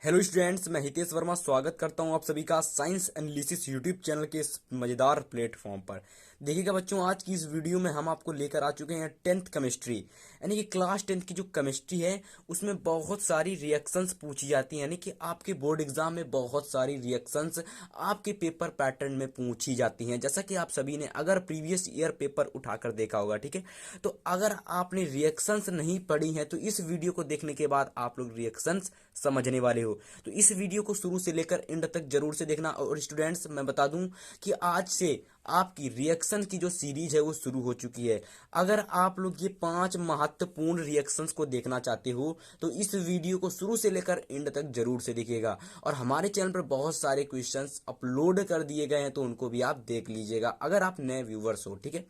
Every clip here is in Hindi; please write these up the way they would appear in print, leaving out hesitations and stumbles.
हेलो स्टूडेंट्स, मैं हितेश वर्मा स्वागत करता हूं आप सभी का साइंस एनालिसिस यूट्यूब चैनल के इस मज़ेदार प्लेटफॉर्म पर। देखिएगा बच्चों, आज की इस वीडियो में हम आपको लेकर आ चुके हैं 10th केमिस्ट्री, यानी कि क्लास 10th की जो केमिस्ट्री है उसमें बहुत सारी रिएक्शंस पूछी जाती हैं। यानी कि आपके बोर्ड एग्जाम में बहुत सारी रिएक्शंस आपके पेपर पैटर्न में पूछी जाती हैं। जैसा कि आप सभी ने अगर प्रीवियस ईयर पेपर उठाकर देखा होगा, ठीक है, तो अगर आपने रिएक्शंस नहीं पढ़ी हैं तो इस वीडियो को देखने के बाद आप लोग रिएक्शंस समझने वाले हो। तो इस वीडियो को शुरू से लेकर एंड तक जरूर से देखना। और स्टूडेंट्स, मैं बता दूं कि आज से आपकी रिएक्शन की जो सीरीज है वो शुरू हो चुकी है। अगर आप लोग ये 5 महत्वपूर्ण रिएक्शंस को देखना चाहते हो तो इस वीडियो को शुरू से लेकर एंड तक जरूर से देखिएगा। और हमारे चैनल पर बहुत सारे क्वेश्चंस अपलोड कर दिए गए हैं तो उनको भी आप देख लीजिएगा अगर आप नए व्यूवर्स हो, ठीक है।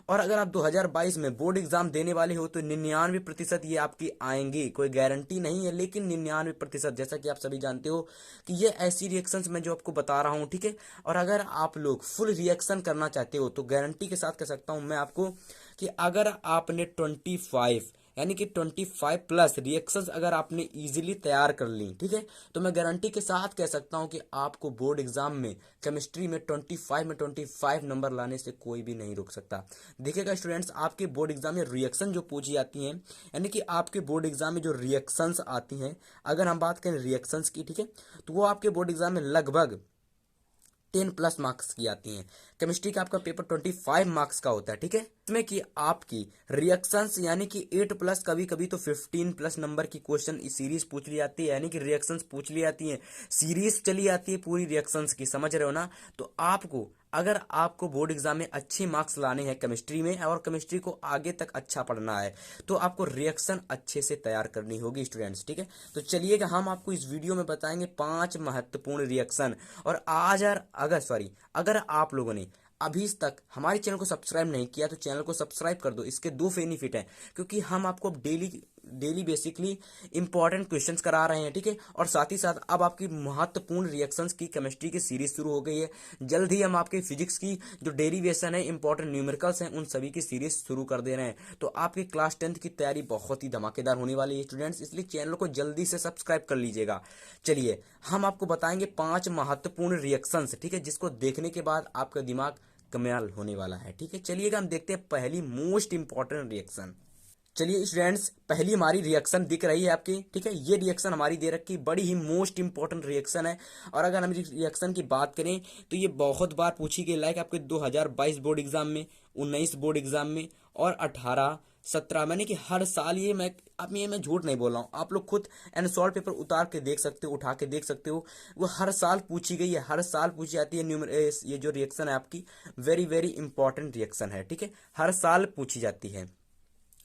और अगर आप 2022 में बोर्ड एग्जाम देने वाले हो तो 99% ये आपकी आएंगी, कोई गारंटी नहीं है, लेकिन 99%, जैसा कि आप सभी जानते हो कि ये ऐसी रिएक्शंस मैं जो आपको बता रहा हूँ, ठीक है। और अगर आप लोग फुल रिएक्शन करना चाहते हो तो गारंटी के साथ कह सकता हूँ मैं आपको कि अगर आपने 25 यानी कि 25+ रिएक्शंस अगर आपने इजीली तैयार कर ली, ठीक है, तो मैं गारंटी के साथ कह सकता हूं कि आपको बोर्ड एग्जाम में केमिस्ट्री में 25 नंबर लाने से कोई भी नहीं रोक सकता। देखिएगा स्टूडेंट्स, आपके बोर्ड एग्जाम में रिएक्शन जो पूछी जाती हैं, यानी कि आपके बोर्ड एग्जाम में जो रिएक्शंस आती हैं, अगर हम बात करें रिएक्शंस की, ठीक है, तो वो आपके बोर्ड एग्जाम में लगभग 10+ मार्क्स की आती हैं। केमिस्ट्री का आपका पेपर 25 मार्क्स का होता है, ठीक है। इसमें कि आपकी रिएक्शंस यानी कि 8+, कभी कभी तो 15+ नंबर की क्वेश्चन इस सीरीज पूछ ली जाती है, यानी कि रिएक्शंस पूछ ली जाती हैं। सीरीज चली जाती है पूरी रिएक्शंस की, समझ रहे हो ना। तो आपको अगर आपको बोर्ड एग्जाम में अच्छे मार्क्स लाने हैं केमिस्ट्री में और केमिस्ट्री को आगे तक अच्छा पढ़ना है तो आपको रिएक्शन अच्छे से तैयार करनी होगी स्टूडेंट्स, ठीक है। तो चलिएगा, हम आपको इस वीडियो में बताएंगे 5 महत्वपूर्ण रिएक्शन। और अगर आप लोगों ने अभी तक हमारे चैनल को सब्सक्राइब नहीं किया तो चैनल को सब्सक्राइब कर दो। इसके दो बेनिफिट हैं, क्योंकि हम आपको daily daily basically important questions करा रहे हैं, ठीक है। और साथ ही साथ अब आपकी महत्वपूर्ण रिएक्शंस की केमिस्ट्री की सीरीज शुरू हो गई है। जल्द ही हम आपके फिजिक्स की जो डेरिवेशन है, इंपॉर्टेंट न्यूमेरिकल्स हैं, उन सभी की सीरीज शुरू कर दे रहे हैं। तो आपकी क्लास 10th की तैयारी बहुत ही धमाकेदार होने वाली है स्टूडेंट्स, इसलिए चैनल को जल्दी से सब्सक्राइब कर लीजिएगा। चलिए, हम आपको बताएंगे 5 महत्वपूर्ण रिएक्शंस, ठीक है, जिसको देखने के बाद आपका दिमाग कमाल होने वाला है, ठीक है। चलिएगा, हम देखते हैं पहली मोस्ट इंपॉर्टेंट रिएक्शन। चलिए स्टूडेंट्स, पहली हमारी रिएक्शन दिख रही है आपकी, ठीक है। ये रिएक्शन हमारी दे रखी, बड़ी ही मोस्ट इंपॉर्टेंट रिएक्शन है। और अगर हम रिएक्शन की बात करें तो ये बहुत बार पूछी गई, लाइक आपके 2022 बोर्ड एग्जाम में, 19 बोर्ड एग्जाम में और 18, 17, मैंने कि हर साल मैं झूठ नहीं बोल रहा हूँ, आप लोग खुद एनसॉल्व पेपर उतार के देख सकते हो, उठा के देख सकते हो, वो हर साल पूछी गई है, हर साल पूछी जाती है। ये जो रिएक्शन है आपकी वेरी वेरी इंपॉर्टेंट रिएक्शन है, ठीक है, हर साल पूछी जाती है।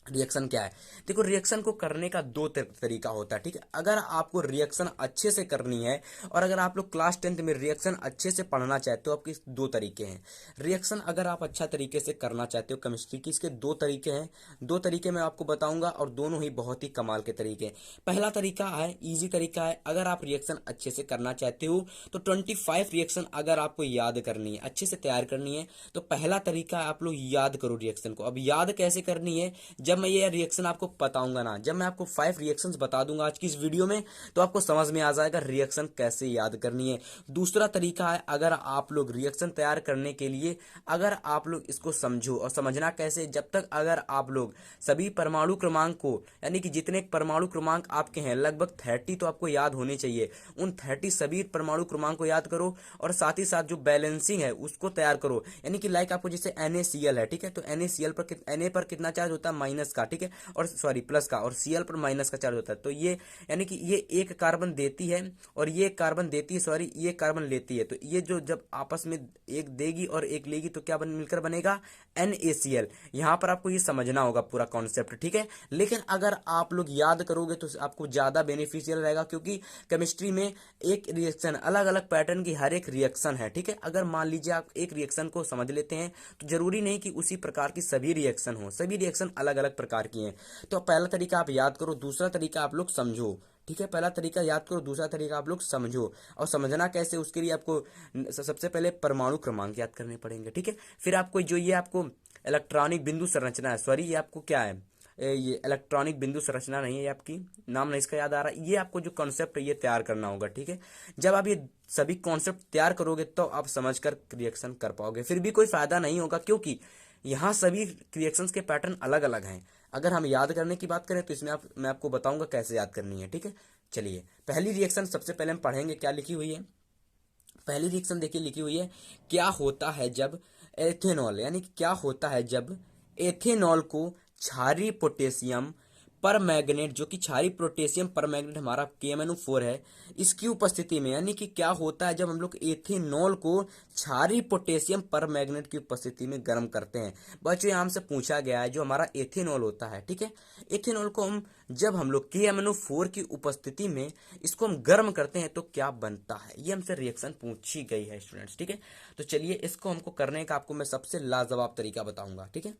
रिएक्शन क्या है? देखो, रिएक्शन को करने का दो तरीका होता है, ठीक है। अगर आपको रिएक्शन अच्छे से करनी है और अगर आप लोग क्लास 10th में रिएक्शन अच्छे से पढ़ना चाहते हो, आपके दो तरीके हैं। रिएक्शन अगर आप अच्छा तरीके से करना चाहते हो केमिस्ट्री की, इसके दो तरीके हैं। दो तरीके मैं आपको बताऊंगा और दोनों ही बहुत ही कमाल के तरीके हैं। पहला तरीका है, इजी तरीका है, अगर आप रिएक्शन अच्छे से करना चाहते हो तो 25 रिएक्शन अगर आपको याद करनी है, अच्छे से तैयार करनी है, तो पहला तरीका आप लोग याद करो रिएक्शन को। अब याद कैसे करनी है, जब मैं ये रिएक्शन आपको बताऊंगा ना, जब मैं आपको 5 रिएक्शंस बता दूंगा आज की इस वीडियो में, तो आपको समझ में आ जाएगा रिएक्शन कैसे याद करनी है। दूसरा तरीका है, अगर आप लोग रिएक्शन तैयार करने के लिए अगर आप लोग इसको समझो, और समझना कैसे, जब तक अगर आप लोग सभी परमाणु क्रमांक को, यानी कि जितने परमाणु क्रमांक आपके हैं लगभग 30 तो आपको याद होने चाहिए, उन 30 सभी परमाणु क्रमांक को याद करो और साथ ही साथ जो बैलेंसिंग है उसको तैयार करो। यानी कि लाइक आपको जैसे NaCl है, ठीक है, तो NaCl पर Na पर कितना चार्ज होता है, माइनस का, ठीक है, और सॉरी प्लस का, और Cl पर माइनस का चार्ज होता है। तो ये यानी कि ये एक कार्बन देती है और ये कार्बन देती है, सॉरी ये कार्बन लेती है। तो ये जो जब आपस में एक देगी और एक लेगी तो क्या मिलकर बनेगा, NaCl। यहां पर आपको ये समझना होगा पूरा कॉन्सेप्ट, ठीक है। लेकिन अगर आप लोग याद करोगे तो आपको ज्यादा बेनिफिशियल रहेगा, क्योंकि केमिस्ट्री में एक रिएक्शन, अलग अलग पैटर्न की हर एक रिएक्शन है, ठीक है। अगर मान लीजिए आप एक रिएक्शन को समझ लेते हैं तो जरूरी नहीं कि उसी प्रकार की सभी रिएक्शन हो, सभी रिएक्शन अलग अलग प्रकार की हैं। तो पहला तरीका आप याद करो, दूसरा तरीका आप लोग समझो, ठीक है। पहला तरीका याद करो, दूसरा तरीका आप लोग समझो। और समझना कैसे, उसके लिए आपको सबसे पहले परमाणु क्रमांक याद करने पड़ेंगे, ठीक है। फिर आपको जो ये आपको इलेक्ट्रॉनिक बिंदु संरचना है, सॉरी ये आपको क्या है, ये इलेक्ट्रॉनिक बिंदु संरचना नहीं है आपकी, नाम नहीं इसका याद आ रहा है, ये आपको जो कॉन्सेप्ट है ये तैयार करना होगा। ठीक है, जब आप ये सभी कॉन्सेप्ट तैयार करोगे तो आप समझकर रिएक्शन कर पाओगे, फिर भी कोई फायदा नहीं होगा क्योंकि यहाँ सभी रिएक्शंस के पैटर्न अलग अलग हैं। अगर हम याद करने की बात करें तो इसमें मैं आपको बताऊंगा कैसे याद करनी है। ठीक है, चलिए पहली रिएक्शन सबसे पहले हम पढ़ेंगे, क्या लिखी हुई है। पहली रिएक्शन देखिए लिखी हुई है, क्या होता है जब एथेनॉल, यानी कि क्या होता है जब एथेनॉल को क्षारीय पोटेशियम पर मैग्नेट, जो कि क्षारीय पोटेशियम पर मैग्नेट हमारा KMnO4 है, इसकी उपस्थिति में, यानी कि क्या होता है जब हम लोग एथेनॉल को क्षारीय पोटेशियम पर मैग्नेट की उपस्थिति में गर्म करते हैं। बच्चों यहाँ से पूछा गया है जो हमारा एथेनॉल होता है, ठीक है, एथेनॉल को हम जब हम लोग KMnO4 की उपस्थिति में इसको हम गर्म करते हैं तो क्या बनता है, ये हमसे रिएक्शन पूछी गई है स्टूडेंट्स। ठीक है, तो चलिए इसको हमको करने का आपको मैं सबसे लाजवाब तरीका बताऊंगा। ठीक है,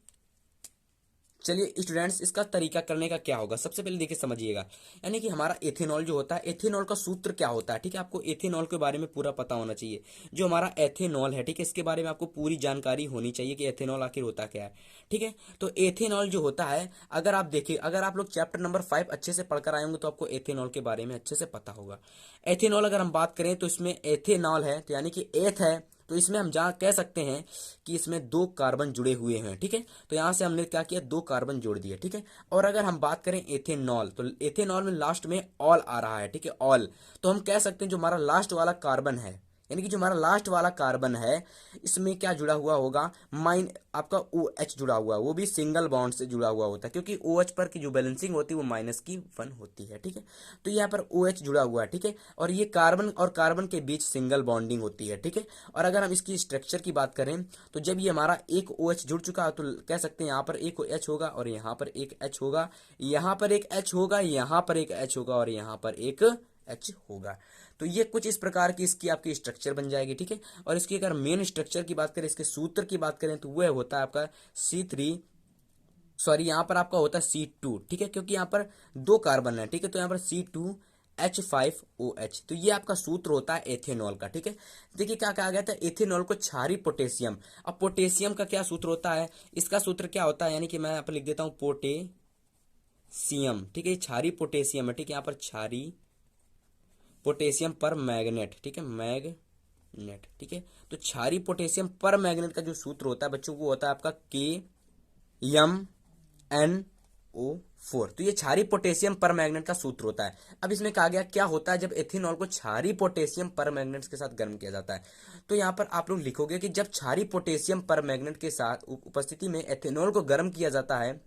चलिए स्टूडेंट्स इसका तरीका करने का क्या होगा, सबसे पहले देखिए समझिएगा, यानी कि हमारा एथेनॉल जो होता है, एथेनॉल का सूत्र क्या होता है। ठीक है, आपको एथेनॉल के बारे में पूरा पता होना चाहिए, जो हमारा एथेनॉल है, ठीक है, इसके बारे में आपको पूरी जानकारी होनी चाहिए कि एथेनॉल आखिर होता क्या है। ठीक है, तो एथेनॉल जो होता है, अगर आप देखिए, अगर आप लोग चैप्टर नंबर 5 अच्छे से पढ़कर आए होंगे तो आपको एथेनॉल के बारे में अच्छे से पता होगा। एथेनॉल अगर हम बात करें तो इसमें एथेनॉल है, तो यानी कि एथ है, तो इसमें हम जहाँ कह सकते हैं कि इसमें 2 कार्बन जुड़े हुए हैं। ठीक है, तो यहाँ से हमने क्या किया, 2 कार्बन जोड़ दिए। ठीक है, और अगर हम बात करें एथेनॉल, तो एथेनॉल में लास्ट में ऑल आ रहा है। ठीक है, ऑल, तो हम कह सकते हैं जो हमारा लास्ट वाला कार्बन है, यानी कि जो हमारा लास्ट वाला कार्बन है, इसमें क्या जुड़ा हुआ होगा, आपका OH जुड़ा हुआ है, वो भी सिंगल बॉन्ड से जुड़ा हुआ होता है, क्योंकि OH पर की जो बैलेंसिंग होती है वो -1 होती है। ठीक है, तो यहाँ पर OH जुड़ा हुआ है। ठीक है, और ये कार्बन और कार्बन के बीच सिंगल बॉन्डिंग होती है। ठीक है, और अगर हम इसकी स्ट्रक्चर की बात करें तो जब ये हमारा एक OH जुड़ चुका है तो कह सकते हैं यहाँ पर एक H होगा और यहाँ पर एक H होगा, यहाँ पर एक H होगा, यहाँ पर एक H होगा और यहाँ पर एक H होगा। तो ये कुछ इस प्रकार की इसकी आपकी स्ट्रक्चर बन जाएगी। ठीक है, और इसकी अगर मेन स्ट्रक्चर की बात करें, इसके सूत्र की बात करें तो वह होता है आपका यहाँ पर आपका होता है C2। ठीक है, क्योंकि यहाँ पर 2 कार्बन है। ठीक है, तो यहाँ पर C2H5OH, तो ये आपका सूत्र होता है एथेनॉल का। ठीक है, देखिए क्या कहा गया था, एथेनॉल को क्षारीय पोटेशियम, अब पोटेशियम का क्या सूत्र होता है, इसका सूत्र क्या होता है, यानी कि मैं यहाँ पर लिख देता हूँ पोटेशियम। ठीक है, क्षारीय पोटेशियम है। ठीक है, यहाँ पर क्षारीय पोटेशियम पर मैग्नेट, ठीक है, मैग्नेट। ठीक है, तो क्षारीय पोटेशियम पर मैग्नेट का जो सूत्र होता है बच्चों वो होता है आपका KMnO4, तो ये क्षारीय पोटेशियम पर मैग्नेट का सूत्र होता है। अब इसमें कहा गया क्या होता है जब एथेनॉल को क्षारीय पोटेशियम पर मैग्नेट के साथ गर्म किया जाता है, तो यहाँ पर आप लोग लिखोगे कि जब क्षारीय पोटेशियम पर मैग्नेट के साथ उपस्थिति में एथेनॉल को गर्म किया जाता है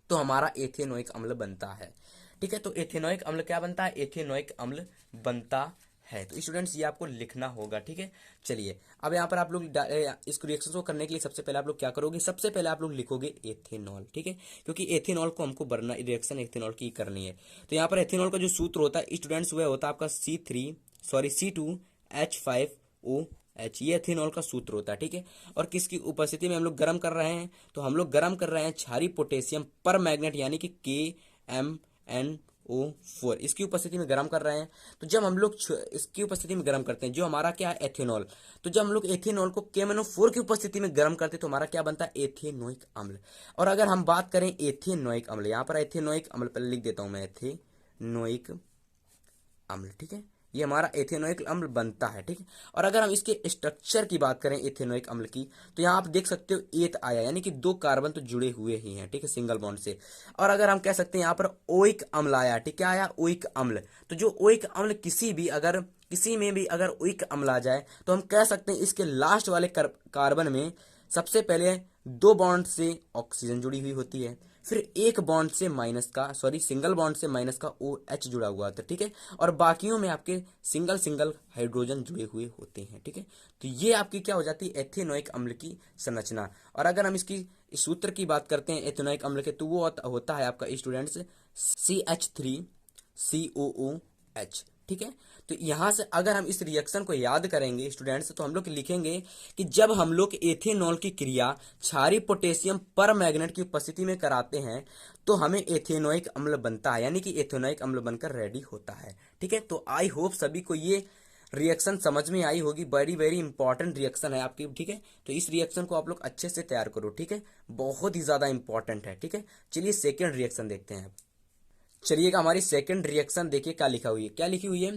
तो हमारा एथेनोइक अम्ल बनता है। ठीक है, तो एथेनोइक अम्ल क्या बनता है, एथेनोइक अम्ल बनता है। तो स्टूडेंट्स ये आपको लिखना होगा। ठीक है, चलिए अब यहाँ पर आप लोग इस रिएक्शन को करने के लिए सबसे पहले आप लोग क्या करोगे, सबसे पहले आप लोग लिखोगे एथेनॉल। ठीक है, क्योंकि एथेनॉल को हमको बनना, रिएक्शन एथेनॉल की करनी है। तो यहाँ पर एथेनॉल का जो सूत्र होता है स्टूडेंट्स वह होता है आपका C2H5OH, ये एथेनॉल का सूत्र होता है। ठीक है, और किसकी उपस्थिति में हम लोग गर्म कर रहे हैं, तो हम लोग गर्म कर रहे हैं क्षारीय पोटेशियम पर मैग्नेट, यानी कि KMnO4, इसकी उपस्थिति में गर्म कर रहे हैं। तो जब हम लोग इसकी उपस्थिति में गर्म करते हैं, जो हमारा क्या है एथेनॉल, तो जब हम लोग एथेनॉल को KMnO4 की उपस्थिति में गर्म करते हैं तो हमारा क्या बनता है, एथेनोइक अम्ल। और अगर हम बात करें एथेनोइक अम्ल, यहाँ पर एथेनोइक अम्ल पहले लिख देता हूं मैं, एथेनोइक अम्ल। ठीक है, ये हमारा एथेनोइक अम्ल बनता है। ठीक है, और अगर हम इसके स्ट्रक्चर की बात करें एथेनोइक अम्ल की, तो यहाँ आप देख सकते हो एथ आया, यानी कि 2 कार्बन तो जुड़े हुए ही हैं। ठीक है, सिंगल बॉन्ड से। और अगर हम कह सकते हैं यहाँ पर ओइक अम्ल आया, ठीक है, आया ओइक अम्ल, तो जो ओइक अम्ल किसी में भी अगर ओइक अम्ल आ जाए तो हम कह सकते हैं इसके लास्ट वाले कार्बन में सबसे पहले 2 बॉन्ड से ऑक्सीजन जुड़ी हुई होती है, फिर एक बॉन्ड से सिंगल बॉन्ड से माइनस का OH जुड़ा हुआ था। ठीक है, और बाकियों में आपके सिंगल हाइड्रोजन जुड़े हुए होते हैं। ठीक है, तो ये आपकी क्या हो जाती है, एथेनोइक अम्ल की संरचना। और अगर हम इसकी सूत्र की बात करते हैं एथेनोइक अम्ल के, तो वो होता है आपका स्टूडेंट्स CH3COOH। ठीक है, तो यहां से अगर हम इस रिएक्शन को याद करेंगे स्टूडेंट्स, तो हम लोग लिखेंगे कि जब हम लोग एथेनॉल की क्रिया क्षारीय पोटेशियम पर मैग्नेट की उपस्थिति में कराते हैं तो हमें एथेनोइक अम्ल बनता है, यानी कि एथेनोइक अम्ल बनकर रेडी होता है। ठीक है, तो आई होप सभी को ये रिएक्शन समझ में आई होगी, वेरी वेरी इंपॉर्टेंट रिएक्शन है आपकी, ठीक है। तो इस रिएक्शन को आप लोग अच्छे से तैयार करो, ठीक है, बहुत ही ज्यादा इंपॉर्टेंट है, ठीक है। चलिए सेकेंड रिएक्शन देखते हैं। चलिएगा हमारी सेकंड रिएक्शन देखिए क्या लिखा हुई है, क्या लिखी हुई है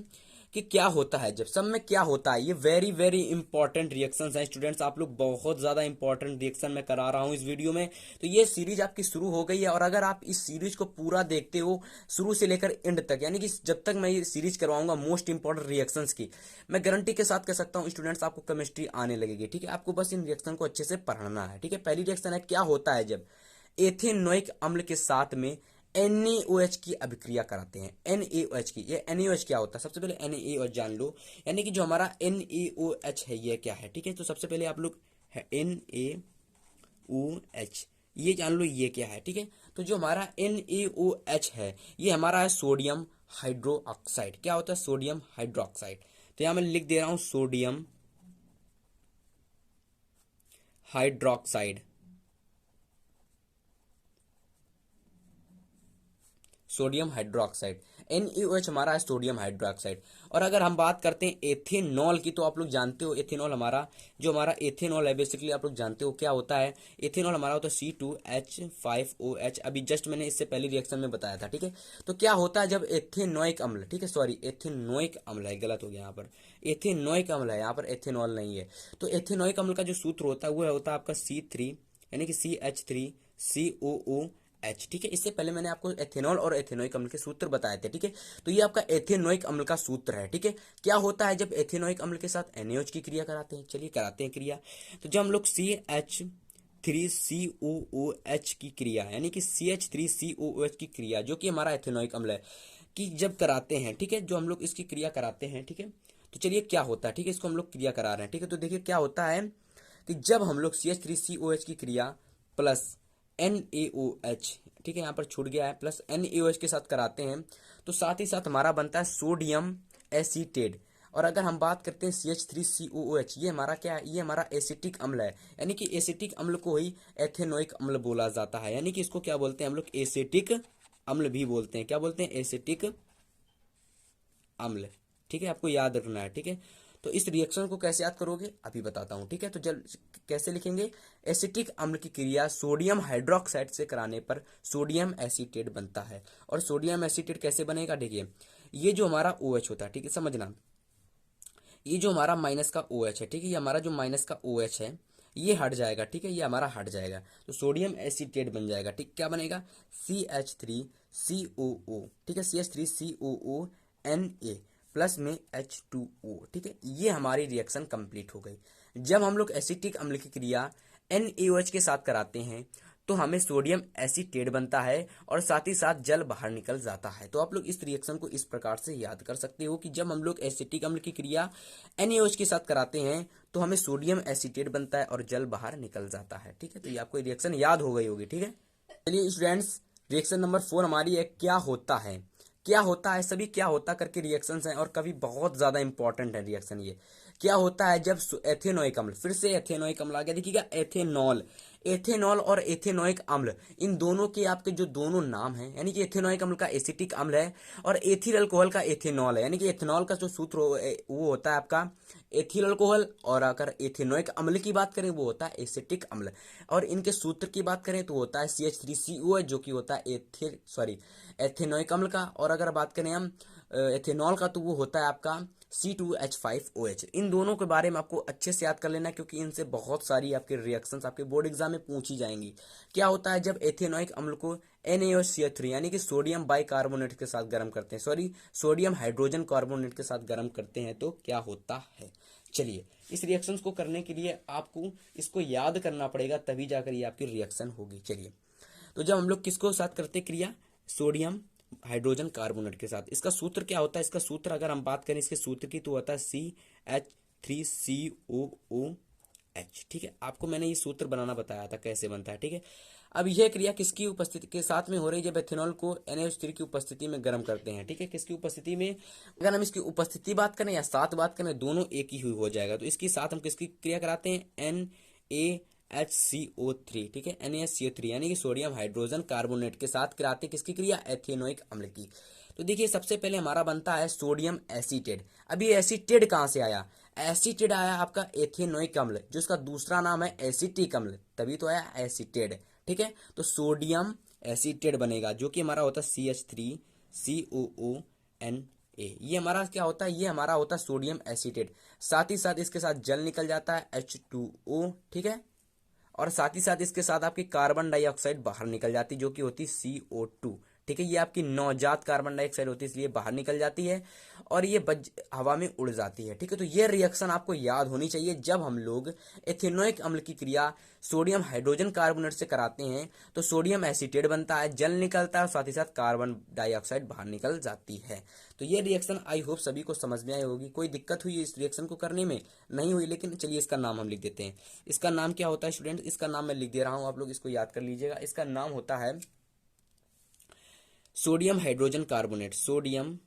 कि क्या होता है जब सब में क्या होता है। ये वेरी वेरी इंपॉर्टेंट रिएक्शंस हैं स्टूडेंट्स, आप लोग बहुत ज्यादा इंपॉर्टेंट रिएक्शन मैं करा रहा हूं इस वीडियो में। तो ये सीरीज आपकी शुरू हो गई है, और अगर आप इस सीरीज को पूरा देखते हो शुरू से लेकर एंड तक, यानी कि जब तक मैं ये सीरीज करवाऊंगा मोस्ट इंपॉर्टेंट रिएक्शंस की, मैं गारंटी के साथ कह सकता हूं स्टूडेंट्स आपको केमिस्ट्री आने लगेगी, ठीक है। आपको बस इन रिएक्शन को अच्छे से पढ़ना है, ठीक है। पहली रिएक्शन है क्या होता है जब एथेनोइक अम्ल के साथ में NaOH की अभिक्रिया कराते हैं। NaOH की, ये NaOH क्या होता है, सबसे पहले NaOH जान लो, यानी कि जो हमारा NaOH है ये क्या है, ठीक है। तो सबसे पहले आप लोग NaOH ये जान लो ये क्या है, ठीक है। तो जो हमारा NaOH है ये हमारा है सोडियम हाइड्रोक्साइड। क्या होता है, सोडियम हाइड्रोक्साइड। तो यहां मैं लिख दे रहा हूं sodium hydroxide, sodium hydroxide. NaOH हमारा है सोडियम हाइड्रोक्साइड। और अगर हम बात करते हैं एथेनॉल की, तो आप लोग जानते हो एथेनॉल हमारा, जो हमारा एथेनॉल है बेसिकली आप लोग जानते हो क्या होता है। एथेनॉल हमारा होता है C2H5OH, अभी जस्ट मैंने इससे पहले रिएक्शन में बताया था, ठीक है। तो क्या होता है जब एथेनोइक अम्ल, ठीक है, सॉरी एथेनोइक अम्ल है, गलत हो गया यहाँ पर, एथेनोइक अम्ल है, यहाँ पर एथेनॉल नहीं है। तो एथेनोइक अम्ल का जो सूत्र होता है वो होता है आपका C3, यानी कि CH3COOH, ठीक है। इससे पहले मैंने आपको एथेनॉल और एथेनोइक अम्ल के सूत्र बताए थे, ठीक है। तो ये आपका एथेनोइक अम्ल का सूत्र है, ठीक है। क्या होता है जब एथेनोइक अम्ल के साथ NaOH की क्रिया कराते हैं, चलिए कराते हैं क्रिया। तो जब हम लोग CH3COOH की क्रिया, यानी कि CH3COOH की क्रिया जो कि हमारा एथेनोइक अम्ल है, कि जब कराते हैं, ठीक है, जो हम लोग इसकी क्रिया कराते हैं, ठीक है। तो चलिए क्या होता है, ठीक है, इसको हम लोग क्रिया करा रहे हैं, ठीक है। तो देखिए क्या होता है कि जब हम लोग CH3COH की क्रिया प्लस NaOH, ठीक है, यहाँ पर छूट गया है, प्लस NaOH के साथ कराते हैं, तो साथ ही साथ हमारा बनता है सोडियम एसीटेट। और अगर हम बात करते हैं CH3COOH, ये हमारा क्या है, ये हमारा एसिटिक अम्ल है, यानी कि एसिटिक अम्ल को ही एथेनोइक अम्ल बोला जाता है, यानी कि इसको क्या बोलते हैं हम लोग, एसिटिक अम्ल भी बोलते हैं। क्या बोलते हैं, एसिटिक अम्ल, ठीक है, आपको याद रखना है, ठीक है। तो इस रिएक्शन को कैसे याद करोगे अभी बताता हूं, ठीक है। तो जब कैसे लिखेंगे, एसिटिक अम्ल की क्रिया सोडियम हाइड्रोक्साइड से कराने पर सोडियम एसीटेट बनता है। और सोडियम एसीटेट कैसे बनेगा, देखिए ये जो हमारा OH होता है, ठीक है, समझना, ये जो हमारा माइनस का OH है, ठीक है, ये हमारा जो माइनस का OH है ये हट जाएगा, ठीक है, ये हमारा हट जाएगा, तो सोडियम एसीटेट बन जाएगा, ठीक। क्या बनेगा, CH3COO, ठीक है, CH3COO Na प्लस में H2O, ठीक है। ये हमारी रिएक्शन कंप्लीट हो गई। जब हम लोग एसिटिक अम्ल की क्रिया NaOH के साथ कराते हैं तो हमें सोडियम एसीटेट बनता है और साथ ही साथ जल बाहर निकल जाता है। तो आप लोग इस रिएक्शन को इस प्रकार से याद कर सकते हो कि जब हम लोग एसिटिक अम्ल की क्रिया NaOH के साथ कराते हैं तो हमें सोडियम एसीटेट बनता है और जल बाहर निकल जाता है, ठीक है। तो ये आपको रिएक्शन याद हो गई होगी, ठीक है। चलिए स्टूडेंट्स, रिएक्शन नंबर 4 हमारी है क्या होता है। क्या होता है, सभी क्या होता करके रिएक्शंस हैं और कभी बहुत ज्यादा इंपॉर्टेंट है रिएक्शन ये। क्या होता है जब एथेनोइक अम्ल, फिर से एथेनोइक अम्ल आ गया, देखिएगा एथेनॉल, एथेनॉल और एथेनोइक अम्ल, इन दोनों के आपके जो दोनों नाम हैं, यानी कि एथेनोइक अम्ल का एसिटिक अम्ल है और एथिल अल्कोहल का एथेनॉल है, यानी कि एथेनॉल का जो सूत्र वो होता है आपका एथिल अल्कोहल, और अगर एथेनोइक अम्ल की बात करें वो होता है एसिटिक अम्ल, और इनके सूत्र की बात करें तो होता है CH3COH जो कि होता है एथेनोइक अम्ल का, और अगर बात करें हम एथेनॉल का तो वो होता है आपका C2H5OH। इन दोनों के बारे में आपको अच्छे से याद कर लेना क्योंकि इनसे बहुत सारी आपके रिएक्शंस आपके बोर्ड एग्जाम में पूछी जाएंगी। क्या होता है जब एथेनोइक अम्ल को NaOH यानी कि सोडियम बाइकार्बोनेट के साथ गर्म करते हैं, सॉरी सोडियम हाइड्रोजन कार्बोनेट के साथ गर्म करते हैं तो क्या होता है। चलिए इस रिएक्शन को करने के लिए आपको इसको याद करना पड़ेगा, तभी जाकर ये आपकी रिएक्शन होगी। चलिए, तो जब हम लोग किसको साथ करते क्रिया, सोडियम हाइड्रोजन कार्बोनेट के साथ, इसका सूत्र क्या होता है, इसका सूत्र अगर हम बात करें इसके सूत्र की तो होता है CH3COOH, ठीक है। आपको मैंने ये सूत्र बनाना बताया था कैसे बनता है, ठीक है। अब यह क्रिया किसकी उपस्थिति के साथ में हो रही है, जब एथेनॉल को NaOH3 की उपस्थिति में गर्म करते हैं, ठीक है। किसकी उपस्थिति में, अगर हम इसकी उपस्थिति बात करें या साथ बात करें दोनों एक ही हो जाएगा। तो इसके साथ हम किसकी क्रिया कराते हैं, NaHCO3, ठीक है, NaHCO3 यानी कि सोडियम हाइड्रोजन कार्बोनेट के साथ कराते किसकी क्रिया, एथेनोइक अम्ल की। तो देखिए सबसे पहले हमारा बनता है सोडियम एसीटेट। अब ये एसीटेट कहाँ से आया? एसीटेट आया आपका एथेनोइक अम्ल, जो इसका दूसरा नाम है एसीटिक अम्ल, तभी तो आया एसीटेट। ठीक है, तो सोडियम एसीटेट बनेगा, जो कि हमारा होता है CH3COONA। ये हमारा क्या होता है? ये हमारा होता है सोडियम एसीटेट। साथ ही साथ इसके साथ जल निकल जाता है H2O। ठीक है, और साथ ही साथ इसके साथ आपकी कार्बन डाइऑक्साइड बाहर निकल जाती है, जो कि होती है CO2। ठीक है, ये आपकी नवजात कार्बन डाइऑक्साइड होती है, इसलिए बाहर निकल जाती है और ये हवा में उड़ जाती है। ठीक है, तो ये रिएक्शन आपको याद होनी चाहिए। जब हम लोग एथेनोइक अम्ल की क्रिया सोडियम हाइड्रोजन कार्बोनेट से कराते हैं तो सोडियम एसीटेट बनता है, जल निकलता है और साथ ही साथ कार्बन डाइऑक्साइड बाहर निकल जाती है। तो ये रिएक्शन आई होप सभी को समझ में आई होगी। कोई दिक्कत हुई इस रिएक्शन को करने में? नहीं हुई, लेकिन चलिए इसका नाम हम लिख देते हैं। इसका नाम क्या होता है स्टूडेंट? इसका नाम मैं लिख दे रहा हूं, आप लोग इसको याद कर लीजिएगा। इसका नाम होता है sodium hydrogen carbonate. Sodium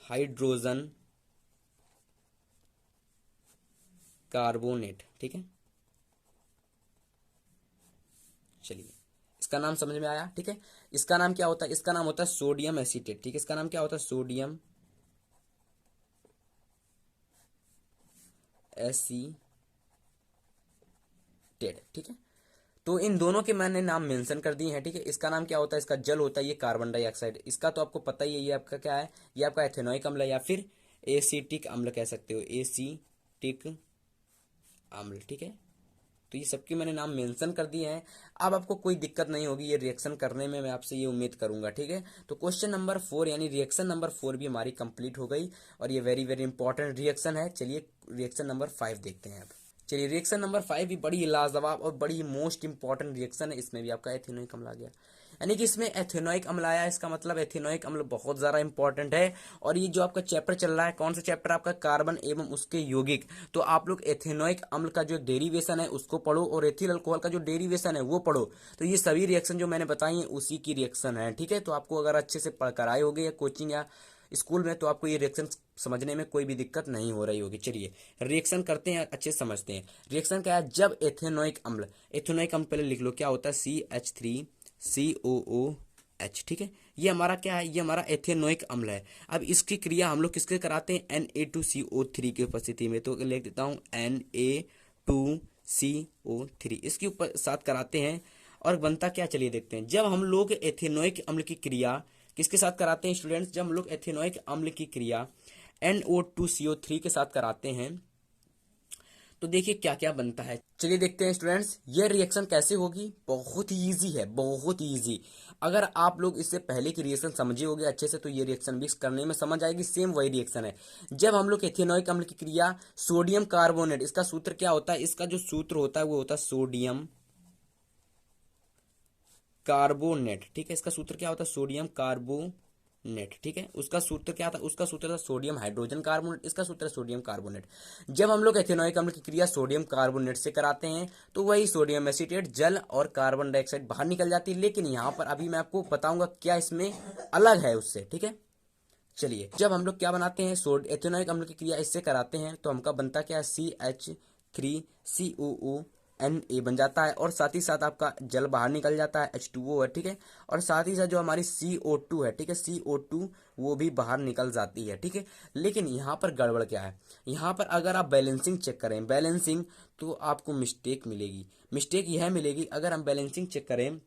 hydrogen carbonate. ठीक है, चलिए इसका नाम समझ में आया। ठीक है, इसका नाम क्या होता है? इसका नाम होता है सोडियम एसीटेट। ठीक है, इसका नाम क्या होता है? Sodium acetate. ठीक है, तो इन दोनों के मैंने नाम मेंशन कर दिए हैं। ठीक है, इसका नाम क्या होता है? इसका जल होता है, ये कार्बन डाइऑक्साइड। इसका तो आपको पता ही है, ये आपका क्या है? ये आपका एथेनोइक अम्ल है या फिर एसीटिक अम्ल कह सकते हो, एसीटिक अम्ल। ठीक है, तो ये सबके मैंने नाम मेंशन कर दिए हैं। अब आपको कोई दिक्कत नहीं होगी ये रिएक्शन करने में, मैं आपसे ये उम्मीद करूंगा। ठीक है, तो क्वेश्चन नंबर 4 यानी रिएक्शन नंबर 4 भी हमारी कंप्लीट हो गई और ये वेरी वेरी इंपॉर्टेंट रिएक्शन है। चलिए रिएक्शन नंबर 5 देखते हैं अब। चलिए रिएक्शन नंबर 5 भी बड़ी लाजवाब और बड़ी मोस्ट इंपॉर्टेंट रिएक्शन है। इसमें भी आपका एथेनोइक अम्ल आ गया, यानी कि इसमें एथेनोइक अम्ल आया। इसका मतलब एथेनोइक अम्ल बहुत ज्यादा इंपॉर्टेंट है। और ये जो आपका चैप्टर चल रहा है, कौन सा चैप्टर आपका? कार्बन एवं उसके यौगिक। तो आप लोग एथेनोइक अम्ल का जो डेरिवेशन है उसको पढ़ो और एथिल अल्कोहल का जो डेरिवेशन है वो पढ़ो। तो ये सभी रिएक्शन जो मैंने बताई है उसी की रिएक्शन है। ठीक है, तो आपको अगर अच्छे से पढ़कर आए होगे या कोचिंग या स्कूल में, तो आपको ये रिएक्शन समझने में कोई भी दिक्कत नहीं हो रही होगी। चलिए रिएक्शन करते हैं, अच्छे से समझते हैं। रिएक्शन क्या है? जब एथेनोइक अम्ल, एथेनोइक अम्ल पहले लिख लो, क्या होता है? CH3COOH। ठीक है, ये हमारा क्या है? ये हमारा एथेनोइक अम्ल है। अब इसकी क्रिया हम लोग किसके कराते हैं? Na2CO3 की उपस्थिति में। तो लिख देता हूं Na2CO3 इसके ऊपर साथ कराते हैं और बनता क्या? चलिए देखते हैं। जब हम लोग एथेनोइक अम्ल की क्रिया किसके साथ कराते हैं स्टूडेंट्स? जब हम लोग एथेनोइक अम्ल की क्रिया NO2CO3 के साथ कराते हैं तो देखिए क्या क्या बनता है। चलिए देखते हैं स्टूडेंट्स, ये रिएक्शन कैसे होगी। बहुत ही इजी है, बहुत ही इजी। अगर आप लोग इससे पहले की रिएक्शन समझे होगे अच्छे से तो ये रिएक्शन भी करने में समझ आएगी। सेम वही रिएक्शन है। जब हम लोग एथेनोइक अम्ल की क्रिया सोडियम कार्बोनेट, इसका सूत्र क्या होता है? इसका जो सूत्र होता है वो होता है सोडियम कार्बोनेट। ठीक है, इसका सूत्र क्या होता है? Sodium carbonate. ठीक है, उसका सूत्र क्या था? उसका सूत्र था सोडियम हाइड्रोजन कार्बोनेट, इसका सूत्र है सोडियम कार्बोनेट। जब हम लोग एथेनोइक अम्ल की क्रिया सोडियम कार्बोनेट से कराते हैं तो वही सोडियम एसीटेट, जल और कार्बन डाइऑक्साइड बाहर निकल जाती है। लेकिन यहाँ पर अभी मैं आपको बताऊंगा क्या इसमें अलग है उससे। ठीक है, चलिए जब हम लोग क्या बनाते हैं, एथेनोइक अम्ल की क्रिया इससे कराते हैं तो हमका बनता क्या है? CH3COONA बन जाता है और साथ ही साथ आपका जल बाहर निकल जाता है, H2O है। ठीक है, और साथ ही साथ जो हमारी CO2 है, ठीक है, CO2 वो भी बाहर निकल जाती है। ठीक है, लेकिन यहाँ पर गड़बड़ क्या है? यहाँ पर अगर आप बैलेंसिंग चेक करें, बैलेंसिंग, तो आपको मिस्टेक मिलेगी। मिस्टेक यह मिलेगी अगर हम बैलेंसिंग चेक करें,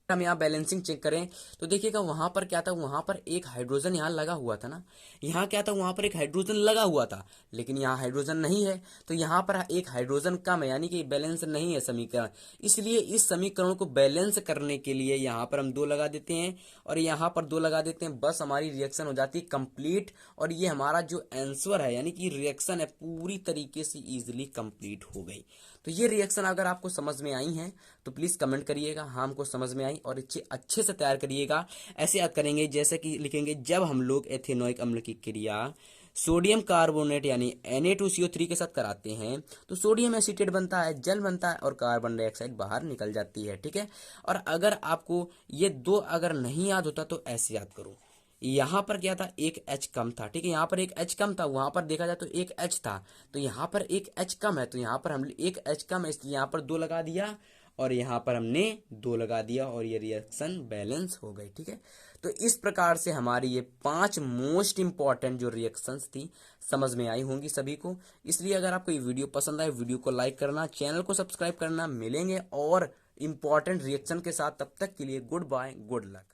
हम यहाँ बैलेंसिंग चेक करें तो देखिएगा वहां पर क्या था? वहां पर एक हाइड्रोजन यहाँ लगा हुआ था ना। यहाँ क्या था? वहां पर एक हाइड्रोजन लगा हुआ था, लेकिन यहाँ हाइड्रोजन नहीं है। तो यहाँ पर एक हाइड्रोजन कम है, यानी कि बैलेंस नहीं है समीकरण। इसलिए इस समीकरण को बैलेंस करने के लिए यहाँ पर हम 2 लगा देते हैं और यहाँ पर 2 लगा देते हैं। बस हमारी रिएक्शन हो जाती है कंप्लीट और ये हमारा जो आंसर है यानी कि रिएक्शन है पूरी तरीके से इजिली कंप्लीट हो गई। तो ये रिएक्शन अगर आपको समझ में आई है तो प्लीज कमेंट करिएगा हाँ हमको समझ में आई, और अच्छे से तैयार करिएगा। ऐसे याद करेंगे जैसे कि लिखेंगे जब हम लोग एथेनोइक अम्ल की क्रिया सोडियम कार्बोनेट यानी Na2CO3 के साथ कराते हैं तो सोडियम एसीटेट बनता है, जल बनता है और कार्बन डाइऑक्साइड बाहर निकल जाती है। ठीक है, और अगर आपको ये 2 अगर नहीं याद होता तो ऐसे याद करो। यहाँ पर क्या था? एक H कम था। ठीक है, यहाँ पर एक H कम था, वहां पर देखा जाए तो एक H था, तो यहाँ पर एक H कम है, तो यहाँ पर हम एक H कम है इसलिए यहाँ पर 2 लगा दिया और यहाँ पर हमने 2 लगा दिया और ये रिएक्शन बैलेंस हो गई। ठीक है, तो इस प्रकार से हमारी ये 5 मोस्ट इंपॉर्टेंट जो रिएक्शंस थी समझ में आई होंगी सभी को। इसलिए अगर आपको ये वीडियो पसंद आए, वीडियो को लाइक करना, चैनल को सब्सक्राइब करना। मिलेंगे और इंपॉर्टेंट रिएक्शन के साथ, तब तक के लिए गुड बाय, गुड लक।